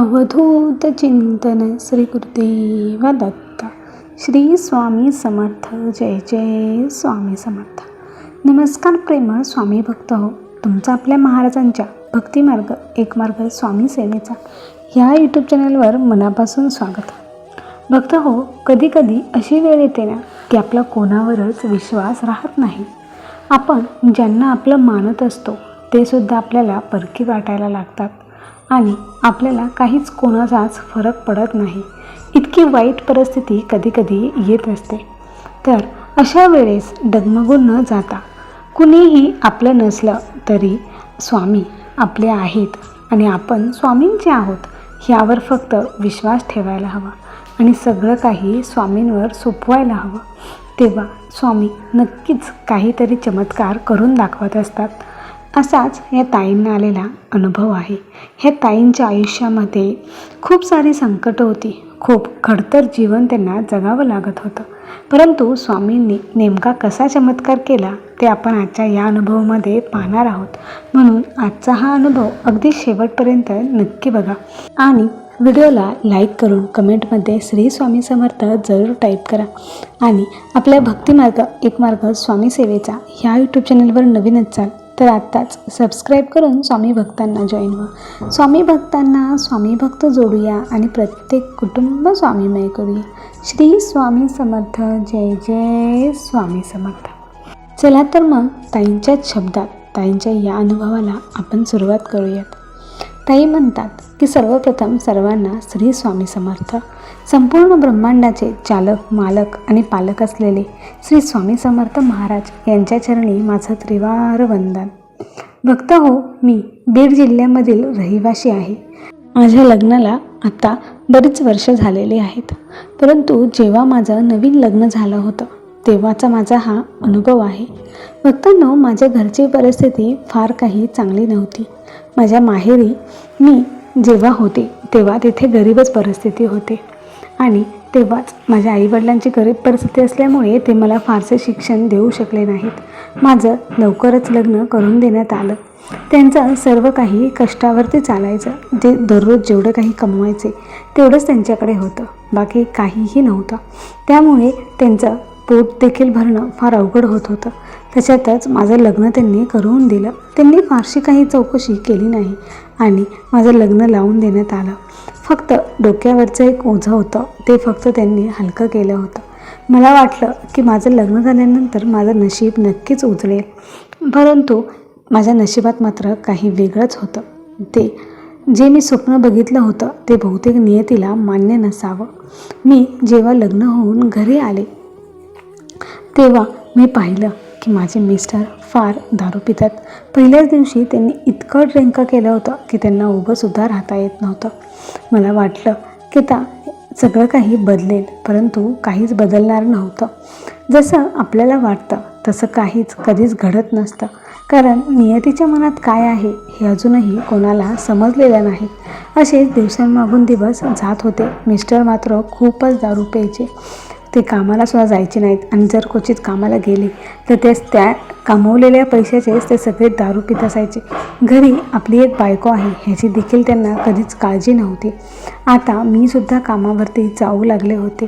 अवधूत चिंतन श्री गुरुदेव दत्त. श्री स्वामी समर्थ. जय जय स्वामी समर्थ. नमस्कार प्रेमळ स्वामी भक्त हो, तुमचं आपल्या महाराजांच्या भक्तिमार्ग एक मार्ग स्वामी सेवेचा ह्या यूट्यूब चॅनलवर मनापासून स्वागत. भक्त हो, कधी कधी अशी वेळ येते ना की आपला कोणावरच विश्वास राहत नाही. आपण ज्यांना आपलं मानत असतो ते सुद्धा आपल्याला परकी वाटायला लागतात आणि आपल्याला काहीच कोणाचाच फरक पडत नाही. इतकी वाईट परिस्थिती कधी कधी येत असते. तर अशा वेळेस डगमगून न जाता, कुणीही आपलं नसलं तरी स्वामी आपले आहेत आणि आपण स्वामींचे आहोत ह्यावर फक्त विश्वास ठेवायला हवा आणि सगळं काही स्वामींवर सोपवायला हवं. तेव्हा स्वामी नक्कीच काहीतरी चमत्कार करून दाखवत असतात. असाच या ताईंना आलेला अनुभव आहे. ह्या ताईंच्या आयुष्यामध्ये खूप सारी संकटं होती, खूप खडतर जीवन त्यांना जगावं लागत होतं. परंतु स्वामींनी नेमका कसा चमत्कार केला ते आपण आजच्या या अनुभवामध्ये पाहणार आहोत. म्हणून आजचा हा अनुभव अगदी शेवटपर्यंत नक्की बघा आणि व्हिडिओला लाईक करून कमेंटमध्ये श्री स्वामी समर्थ जरूर टाईप करा. आणि आपल्या भक्तिमार्ग एक मार्ग स्वामी सेवेचा ह्या यूट्यूब चॅनलवर नवीन असाल तर आत्ताच सबस्क्राईब करून स्वामी भक्तांना जॉईन व्हा. स्वामी भक्तांना स्वामी भक्त जोडूया आणि प्रत्येक कुटुंब स्वामीमय करूया. श्री स्वामी समर्थ. जय जय स्वामी समर्थ. चला तर मग ताईंच्याच शब्दात ताईंच्या या अनुभवाला आपण सुरुवात करूयात. ताई म्हणतात की सर्वप्रथम सर्वांना श्री स्वामी समर्थ. संपूर्ण ब्रह्मांडाचे चालक, मालक आणि पालक असलेले श्री स्वामी समर्थ महाराज यांच्या चरणी माझं त्रिवार वंदन. भक्त हो, मी बीड जिल्ह्यामधील रहिवासी आहे. माझ्या लग्नाला आता बरीच वर्ष झालेली आहेत. परंतु जेव्हा माझं नवीन लग्न झालं होतं तेव्हाचा माझा हा अनुभव आहे. भक्तांनो, माझ्या घरची परिस्थिती फार काही चांगली नव्हती. माझ्या माहेरी मी जेव्हा होते तेव्हा तिथे गरीबच परिस्थिती होते आणि तेव्हाच माझ्या आईवडिलांची गरीब परिस्थिती असल्यामुळे ते मला फारसे शिक्षण देऊ शकले नाहीत. माझं लवकरच लग्न करून देण्यात आलं. त्यांचं सर्व काही कष्टावरती चालायचं. जे दररोज जेवढं काही कमवायचे तेवढंच त्यांच्याकडे होतं, बाकी काहीही नव्हतं. त्यामुळे त्यांचं पोट देखील भरणं फार अवघड होत होतं. त्याच्यातच माझं लग्न त्यांनी करून दिलं. त्यांनी फारशी काही चौकशी केली नाही आणि माझं लग्न लावून देण्यात आलं. फक्त डोक्यावरचं एक ओझं होतं ते फक्त त्यांनी हलकं केलं होतं. मला वाटलं की माझं लग्न झाल्यानंतर माझं नशीब नक्कीच उजळेल, परंतु माझ्या नशिबात मात्र काही वेगळंच होतं. ते जे मी स्वप्न बघितलं होतं ते बहुतेक नियतीला मान्य नसावं. मी जेव्हा लग्न होऊन घरी आले तेव्हा मी पाहिलं की माझे मिस्टर फार दारू पितात. पहिल्याच दिवशी त्यांनी इतकं ड्रिंक केलं होतं की त्यांना उभंसुद्धा राहता येत नव्हतं. मला वाटलं की सगळं काही बदलेल, परंतु काहीच बदलणार नव्हतं. जसं आपल्याला वाटतं तसं काहीच कधीच घडत नसतं, कारण नियतीच्या मनात काय आहे हे अजूनही कोणाला समजलेलं नाही. असेच दिवसांमागून दिवस जात होते. मिस्टर मात्र खूपच दारू प्यायचे. ते कामाला सुद्धा जायचे नाहीत आणि जर क्वचित कामाला गेले तर त्या कमवलेल्या पैशाचेच ते सगळे दारू पित असायचे. घरी आपली एक बायको आहे ह्याची देखील त्यांना कधीच काळजी नव्हती. आता मी सुद्धा कामावरती जाऊ लागले होते.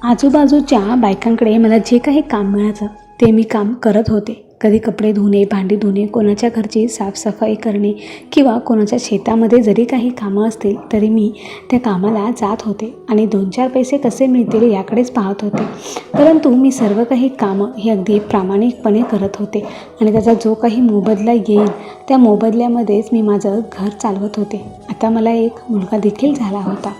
आजूबाजूच्या बायकांकडे मला जे काही काम मिळायचं ते मी काम करत होते. कधी कपडे धुणे, भांडी धुणे, कोणाच्या घरची साफसफाई करणे किंवा कोणाच्या शेतामध्ये जरी काही कामं असतील तरी मी त्या कामाला जात होते आणि 2-4 पैसे कसे मिळतील याकडेच पाहत होते. परंतु मी सर्व काही कामं ही अगदी प्रामाणिकपणे करत होते आणि त्याचा जो काही मोबदला येईल त्या मोबदल्यामध्येच मी माझं घर चालवत होते. आता मला एक मुलगा देखील झाला होता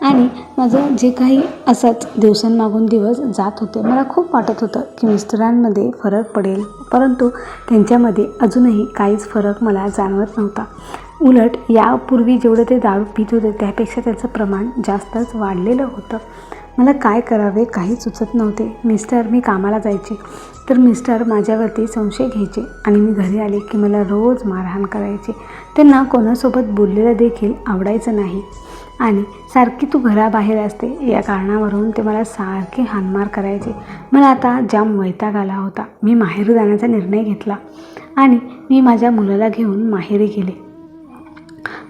आणि माझं जे काही असंच दिवसांमागून दिवस जात होते. मला खूप वाटत होतं की मिस्टरांमध्ये फरक पडेल, परंतु त्यांच्यामध्ये अजूनही काहीच फरक मला जाणवत नव्हता. उलट यापूर्वी जेवढं ते दारू पित होते त्यापेक्षा त्याचं प्रमाण जास्तच वाढलेलं होतं. मला काय करावे काही सुचत नव्हते. मी कामाला जायचे तर मिस्टर माझ्यावरती संशय घ्यायचे आणि मी घरी आले की मला रोज मारहाण करायचे. त्यांना कोणासोबत बोललेलं देखील आवडायचं नाही आणि सारखी तू घराबाहेर असते या कारणावरून ते मला सारखे हाणमार करायचे. मला आता जाम वैताग आला होता. मी माहेरी जाण्याचा निर्णय घेतला आणि मी माझ्या मुलाला घेऊन माहेरी गेले.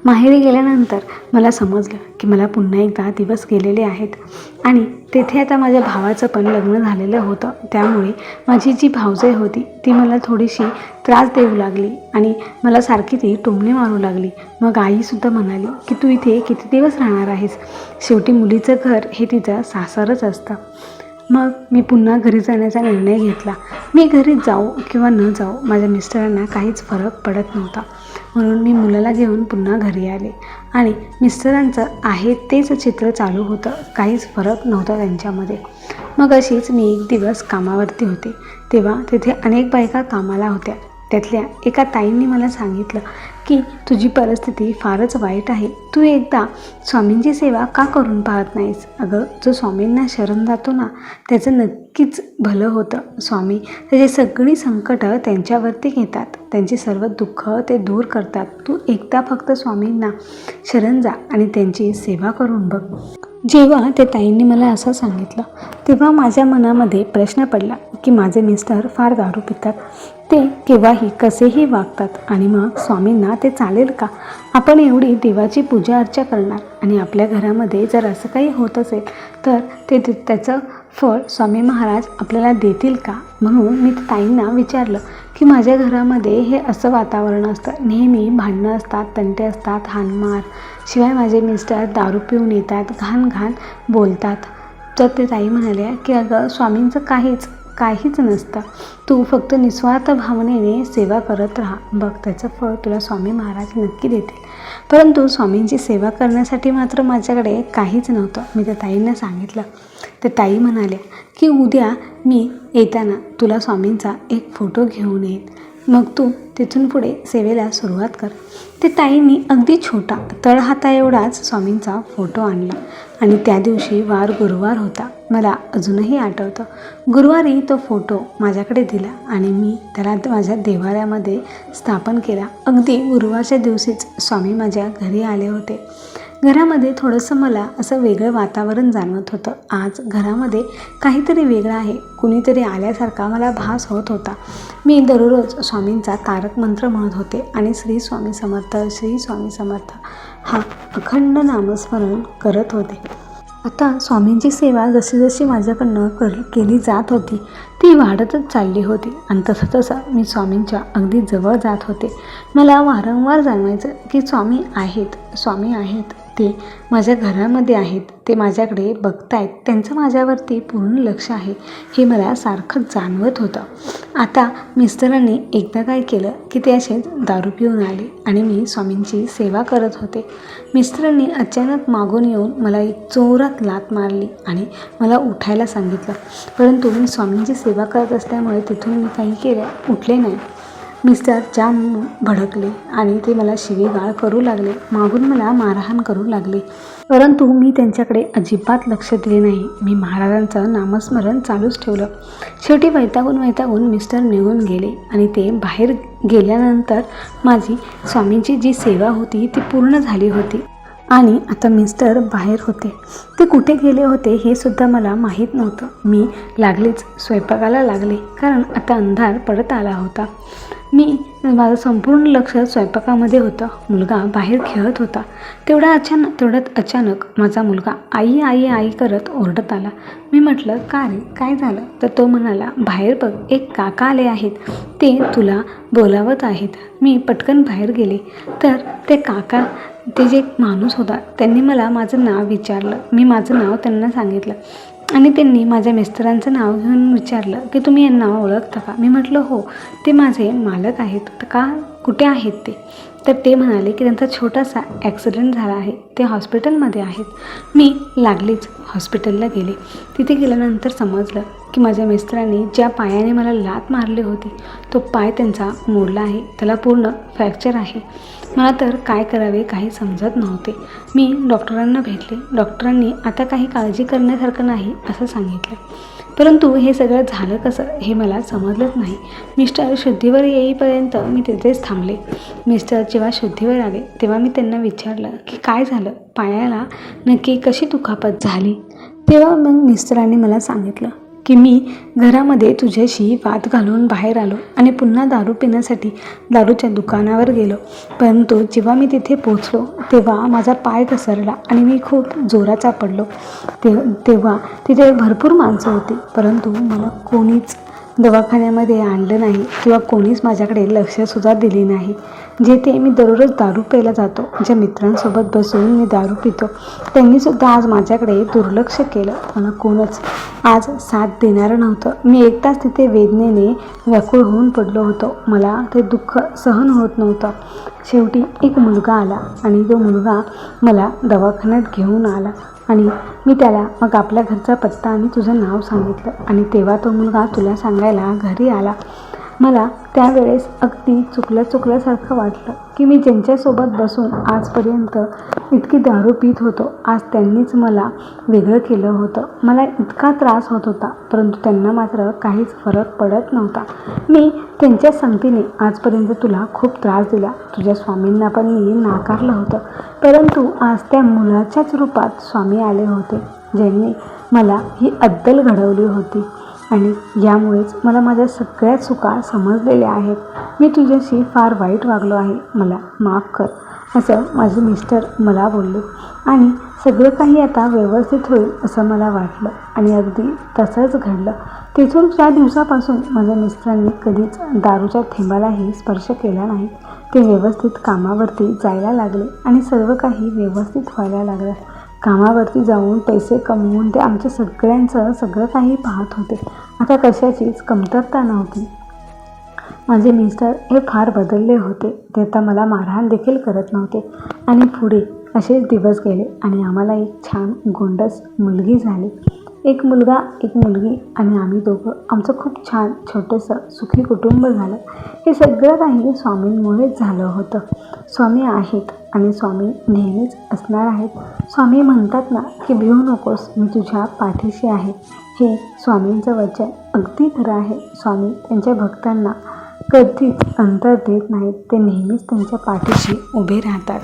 माहेरी गेल्यानंतर मला समजलं की मला पुन्हा एकदा दिवस गेलेले आहेत आणि तेथे आता माझ्या भावाचं पण लग्न झालेलं होतं. त्यामुळे माझी जी भावजय होती ती मला थोडीशी त्रास देऊ लागली आणि मला सारखी ती टोमणे मारू लागली. मग आईसुद्धा म्हणाली की तू इथे किती दिवस राहणार आहेस, शेवटी मुलीचं घर हे तिचं सासरच असतं. मग मी पुन्हा घरी जाण्याचा निर्णय घेतला. मी घरी जाऊ किंवा न जाऊ माझ्या मिस्टरांना काहीच फरक पडत नव्हता. म्हणून मी मुलाला घेऊन पुन्हा घरी आले आणि मिस्टरांचं आहे तेच चित्र चालू होतं, काहीच फरक नव्हता त्यांच्यामध्ये. मग अशीच मी एक दिवस कामावरती होते तेव्हा तिथे अनेक बायका कामाला होत्या. त्यातल्या एका ताईंनी मला सांगितलं की तुझी परिस्थिती फारच वाईट आहे, तू एकदा स्वामींची सेवा का करून पाहत नाहीस. अगं, जो स्वामींना शरण जातो ना त्याचं नक्कीच भलं होतं. स्वामी त्याची सगळी संकटं त्यांच्यावरती घेतात, त्यांची सर्व दुःख ते दूर करतात. तू एकदा फक्त स्वामींना शरण जा आणि त्यांची सेवा करून बघ. जेव्हा त्या ताईंनी मला असं सांगितलं तेव्हा माझ्या मनामध्ये प्रश्न पडला की माझे मिस्टर फार दारू पितात, ते केव्हाही कसेही वागतात आणि मग स्वामींना ते चालेल का. आपण एवढी देवाची पूजा अर्चा करणार आणि आपल्या घरामध्ये जर असं काही होत असेल तर त्याचं फळ स्वामी महाराज आपल्याला देतील का. म्हणून मी ताईंना विचारलं की माझ्या घरामध्ये हे असं वातावरण असतं, नेहमी भांडणं असतात, तंटे असतात, हाणमार, शिवाय माझे मिस्टर दारू पिऊन येतात, घाण घाण बोलतात. तर ते ताई म्हणाल्या की अगं, स्वामींचं काहीच नसतं, तू फक्त निस्वार्थ भावनेने सेवा करत राहा, बघ त्याचं फळ तुला स्वामी महाराज नक्की देतील. परंतु स्वामींची सेवा करण्यासाठी मात्र माझ्याकडे काहीच नव्हतं. मी त्या ताईंना सांगितलं. त्या ताई म्हणाल्या की उद्या मी येताना तुला स्वामींचा एक फोटो घेऊन येईन, मग तू तिथून पुढे सेवेला सुरुवात कर. ते ताईंनी अगदी छोटा तळहाता एवढाच स्वामींचा फोटो आणला आणि त्या दिवशी वार गुरुवार होता. मला अजूनही आठवतं, गुरुवारी तो फोटो माझ्याकडे दिला आणि मी त्याला माझ्या देवाऱ्यामध्ये स्थापन केला. अगदी गुरुवारच्या दिवशीच स्वामी माझ्या घरी आले होते. घरामध्ये थोडंसं मला असं वेगळं वातावरण जाणवत होतं. आज घरामध्ये काहीतरी वेगळं आहे, कुणीतरी आल्यासारखा मला भास होत होता. मी दररोज स्वामींचा तारक मंत्र म्हणत होते आणि श्री स्वामी समर्थ, श्री स्वामी समर्थ हा अखंड नामस्मरण करत होते. आता स्वामींची सेवा जशी जशी माझ्याकडनं केली जात होती ती वाढतच चालली होती आणि तसं मी स्वामींच्या अगदी जवळ जात होते. मला वारंवार जाणवायचं की स्वामी आहेत, ते माझ्या घरामध्ये आहेत, ते माझ्याकडे बघतायत, त्यांचं माझ्यावरती पूर्ण लक्ष आहे, हे मला सारखं जाणवत होतं. आता मिस्टरांनी एकदा काय केलं की ते असेच दारू पिऊन आले आणि मी स्वामींची सेवा करत होते. मिस्टरांनी अचानक मागून येऊन मला एक जोरात लाथ मारली आणि मला उठायला सांगितलं. परंतु मी स्वामींची सेवा करत असल्यामुळे तिथून मी काही केलं उठले नाही. मिस्टर जाम भडकले आणि ते मला शिवीगाळ करू लागले, मागून मला मारहाण करू लागले. परंतु मी त्यांच्याकडे अजिबात लक्ष दिले नाही. मी महाराजांचं नामस्मरण चालूच ठेवलं. शेवटी वैतागून मिस्टर निघून गेले आणि ते बाहेर गेल्यानंतर माझी स्वामींची जी सेवा होती ती पूर्ण झाली होती आणि आता मिस्टर बाहेर होते. ते कुठे गेले होते हे सुद्धा मला माहीत नव्हतं. मी लागलीच स्वयंपाकाला लागले, कारण आता अंधार पडत आला होता. माझं संपूर्ण लक्ष स्वयंपाकामध्ये होतं. मुलगा बाहेर खेळत होता. तेवढ्यात अचानक माझा मुलगा आई आई आई करत ओरडत आला. मी म्हटलं, का रे, काय झालं? तर तो म्हणाला, बाहेर बघ, एक काका आले आहेत, ते तुला बोलावत आहेत. मी पटकन बाहेर गेले तर ते काका, ते जे माणूस होता त्यांनी मला माझं नाव विचारलं. मी माझं नाव त्यांना सांगितलं आणि त्यांनी माझ्या मिस्टरांचं नाव घेऊन विचारलं की तुम्ही यांना ओळखता का? मी म्हटलं हो, ते माझे मालक आहेत. तर का, कुठे आहेत ते? तर ते म्हणाले की त्यांचा छोटासा ॲक्सिडेंट झाला आहे, ते हॉस्पिटलमध्ये आहेत. मी लागलीच हॉस्पिटलला गेले. तिथे गेल्यानंतर समजलं की माझ्या मिस्टरांनी ज्या पायाने मला लाथ मारली होती तो पाय त्यांचा मोडला आहे, त्याला पूर्ण फ्रॅक्चर आहे. मला तर काय करावे काही समजत नव्हते. मी डॉक्टरांना भेटले. डॉक्टरांनी आता काही काळजी करण्यासारखं नाही असं सांगितलं. परंतु हे सगळं झालं कसं हे मला समजलंच नाही. मिस्टर शुद्धीवर येईपर्यंत मी तिथेच थांबले. मिस्टर जेव्हा शुद्धीवर आले तेव्हा मी त्यांना विचारलं की काय झालं, पायाला नक्की कशी दुखापत झाली? तेव्हा मग मिस्टरांनी मला सांगितलं की मी घरामध्ये तुझ्याशी वाद घालून बाहेर आलो आणि पुन्हा दारू पिण्यासाठी दारूच्या दुकानावर गेलो. परंतु जेव्हा मी तिथे पोचलो तेव्हा माझा पाय घसरला आणि मी खूप जोराचा पडलो. तेव्हा तिथे भरपूर माणसं होती, परंतु मला कोणीच दवाखान्यामध्ये आणलं नाही किंवा कोणीच माझ्याकडे लक्षसुद्धा दिले नाही. जेथे मी दररोज दारू प्यायला जातो, ज्या मित्रांसोबत बसून मी दारू पितो, त्यांनीसुद्धा आज माझ्याकडे दुर्लक्ष केलं. मला कोणच आज साथ देणारं नव्हतं. मी एकटाच तिथे वेदनेने व्याकुळ होऊन पडलो होतो. मला ते दुःख सहन होत नव्हतं. शेवटी एक मुलगा आला आणि तो मुलगा मला दवाखान्यात घेऊन आला आणि मी त्याला मग आपल्या घरचा पत्ता आणि तुझं नाव सांगितलं आणि तेव्हा तो मुलगा तुला सांगायला घरी आला. मला त्यावेळेस अगदी चुकल्यासारखं वाटलं की मी ज्यांच्यासोबत बसून आजपर्यंत इतकी दारू पित होतो, आज त्यांनीच मला वेगळं केलं होतं. मला इतका त्रास होत होता, परंतु त्यांना मात्र काहीच फरक पडत नव्हता. मी त्यांच्या संगतीने आजपर्यंत तुला खूप त्रास दिला. तुझ्या स्वामींना पण मी नाकारलं होतं, परंतु आज त्या मुलाच्याच रूपात स्वामी आले होते, ज्यांनी मला ही अद्दल घडवली होती आणि यामुळेच मला माझ्या सगळ्या चुका समजलेल्या आहेत. मी तुझ्याशी फार वाईट वागलो आहे, मला माफ कर, असं माझे मिस्टर मला बोलले आणि सगळं काही आता व्यवस्थित होईल असं मला वाटलं आणि अगदी तसंच घडलं. तिथून त्या दिवसापासून माझ्या मिस्टरांनी कधीच दारूच्या थेंबालाही स्पर्श केला नाही. ते व्यवस्थित कामावरती जायला लागले आणि सर्व काही व्यवस्थित व्हायला लागलं. कामावरती जाऊन पैसे कमवून ते आमच्या सगळ्यांचं सगळं काही पाहत होते. आता कशाचीच कमतरता नव्हती. माझे मिस्टर हे फार बदलले होते. ते आता मला मारहाण देखील करत नव्हते आणि पुढे असेच दिवस गेले आणि आम्हाला एक छान गोंडस मुलगी झाली. एक मुलगा, एक मुलगी आणि आम्ही दोघं. आमचं खूप छान छोटंसं सुखी कुटुंब झालं. हे सगळं काही स्वामींमुळेच झालं होतं. स्वामी आहेत आणि स्वामी नेहमीच असणार आहेत. स्वामी म्हणतात ना की भिवू नकोस, मी तुझ्या पाठीशी आहे. हे स्वामींचं वचन अगदी खरं आहे. स्वामी त्यांच्या भक्तांना कधीच अंतर देत नाहीत. ते नेहमीच त्यांच्या पाठीशी उभे राहतात.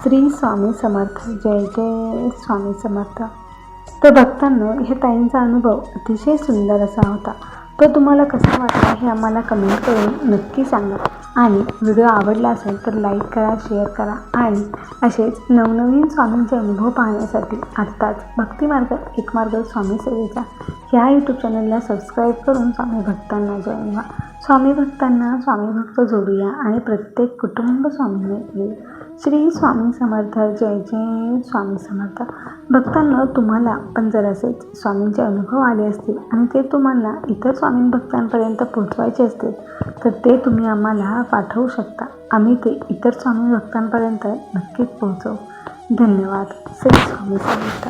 श्री स्वामी समर्थ. जय जय स्वामी समर्थ. तर भक्तांनो, ह्या ताईंचा अनुभव अतिशय सुंदर असा होता. तो तुम्हाला कसा वाटला हे आम्हाला कमेंट करून नक्की सांगा आणि व्हिडिओ आवडला असेल तर लाईक करा, शेअर करा आणि असेच नवनवीन स्वामींचे अनुभव पाहण्यासाठी आत्ताच भक्तिमार्ग एक मार्ग स्वामी सेवेचा ह्या यूट्यूब चॅनलला सबस्क्राईब करून स्वामी भक्तांना जॉईन व्हा. स्वामी भक्तांना स्वामी भक्त जोडूया आणि प्रत्येक कुटुंब स्वामीने येईल. श्री स्वामी समर्थ. जय जय स्वामी समर्थ. भक्तांना तुम्हाला पण जर असेच स्वामींचे अनुभव आले असतील आणि ते तुम्हाला इतर स्वामी भक्तांपर्यंत पोहोचवायचे असतील तर ते तुम्ही आम्हाला पाठवू शकता. आम्ही ते इतर स्वामी भक्तांपर्यंत नक्कीच पोहोचवू. धन्यवाद. श्री स्वामी समर्थ.